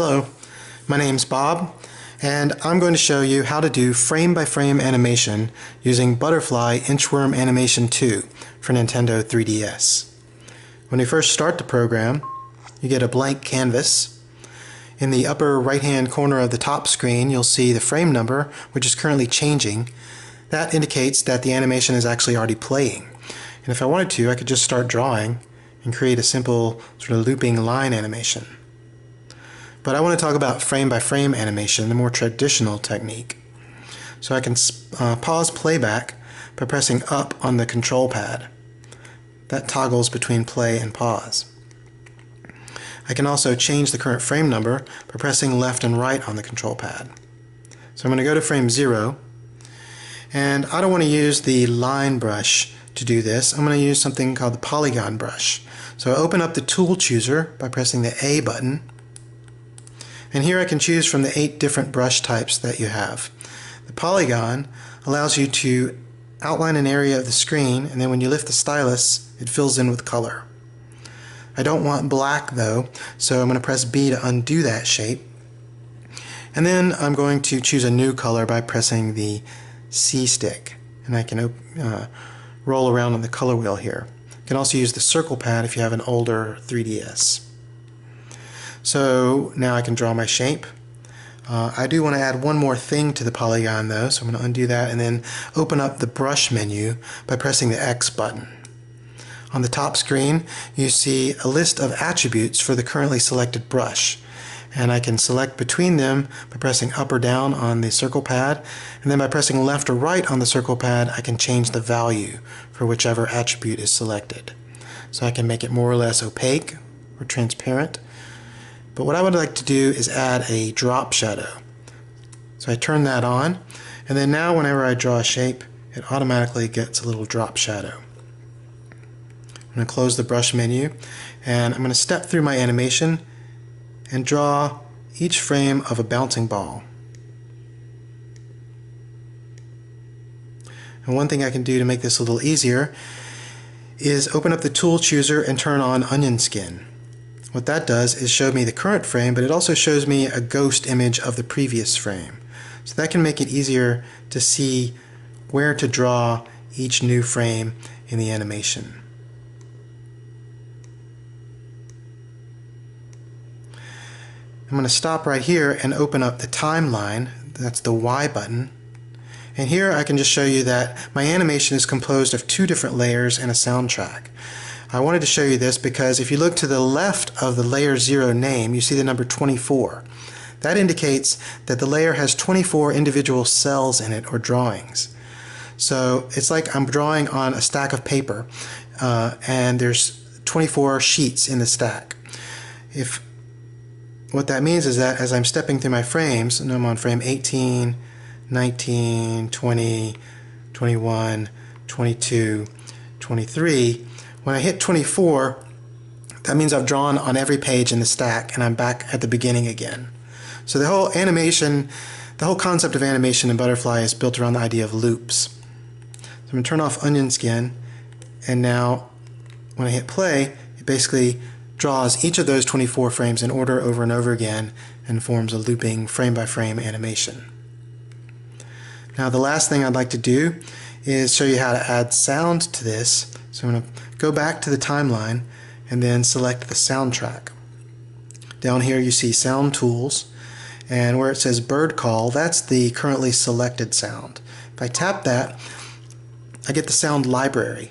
Hello, my name's Bob, and I'm going to show you how to do frame-by-frame animation using Butterfly Inchworm Animation 2 for Nintendo 3DS. When you first start the program, you get a blank canvas. In the upper right-hand corner of the top screen, you'll see the frame number, which is currently changing. That indicates that the animation is actually already playing. And if I wanted to, I could just start drawing and create a simple sort of looping line animation. But I want to talk about frame-by-frame animation, the more traditional technique. So I can pause playback by pressing up on the control pad. That toggles between play and pause. I can also change the current frame number by pressing left and right on the control pad. So I'm going to go to frame 0, and I don't want to use the line brush to do this. I'm going to use something called the Polygon Brush. So I open up the tool chooser by pressing the A button. And here I can choose from the 8 different brush types that you have. The polygon allows you to outline an area of the screen, and then when you lift the stylus, it fills in with color. I don't want black though, so I'm going to press B to undo that shape. And then I'm going to choose a new color by pressing the C stick, and I can roll around on the color wheel here. You can also use the circle pad if you have an older 3DS. So now I can draw my shape. I do want to add one more thing to the polygon though, so I'm going to undo that and then open up the brush menu by pressing the X button. On the top screen you see a list of attributes for the currently selected brush, and I can select between them by pressing up or down on the circle pad, and then by pressing left or right on the circle pad I can change the value for whichever attribute is selected. So I can make it more or less opaque or transparent. But what I would like to do is add a drop shadow. So I turn that on, and then now whenever I draw a shape, it automatically gets a little drop shadow. I'm going to close the brush menu, and I'm going to step through my animation and draw each frame of a bouncing ball. And one thing I can do to make this a little easier is open up the tool chooser and turn on onion skin. What that does is show me the current frame, but it also shows me a ghost image of the previous frame. So that can make it easier to see where to draw each new frame in the animation. I'm going to stop right here and open up the timeline. That's the Y button. And here I can just show you that my animation is composed of 2 different layers and a soundtrack. I wanted to show you this because if you look to the left of the layer 0 name, you see the number 24. That indicates that the layer has 24 individual cells in it, or drawings. So it's like I'm drawing on a stack of paper, and there's 24 sheets in the stack. What that means is that as I'm stepping through my frames, and I'm on frame 18, 19, 20, 21, 22, 23, when I hit 24, that means I've drawn on every page in the stack and I'm back at the beginning again. So the whole animation, the whole concept of animation in Butterfly is built around the idea of loops. So I'm going to turn off onion skin, and now when I hit play, it basically draws each of those 24 frames in order over and over again and forms a looping frame-by-frame animation. Now the last thing I'd like to do is show you how to add sound to this. So I'm going to go back to the timeline and then select the soundtrack. Down here you see Sound Tools, and where it says Bird Call, that's the currently selected sound. If I tap that, I get the sound library.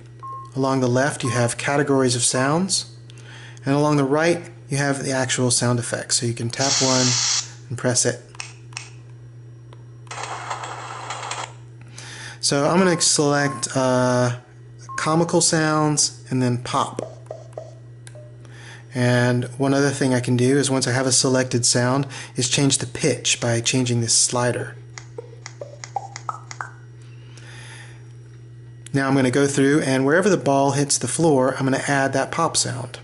Along the left you have categories of sounds, and along the right you have the actual sound effects. So you can tap one and press it. So I'm going to select comical sounds and then pop. And one other thing I can do is, once I have a selected sound, is change the pitch by changing this slider. Now I'm going to go through, and wherever the ball hits the floor, I'm going to add that pop sound.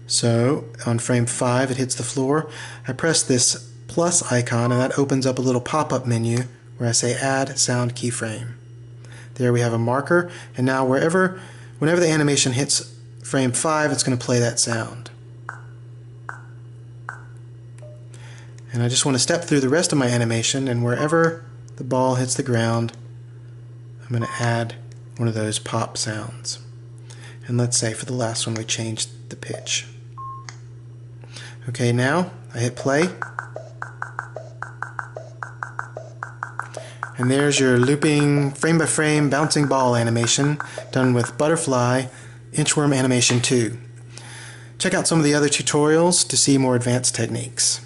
So on frame 5 it hits the floor. I press this plus icon, and that opens up a little pop-up menu where I say Add Sound Keyframe. There we have a marker, and now whenever the animation hits frame 5, it's going to play that sound. And I just want to step through the rest of my animation, and wherever the ball hits the ground, I'm going to add one of those pop sounds. And let's say for the last one we changed the pitch. Okay, now I hit play. And there's your looping frame by frame bouncing ball animation done with Butterfly Inchworm Animation 2. Check out some of the other tutorials to see more advanced techniques.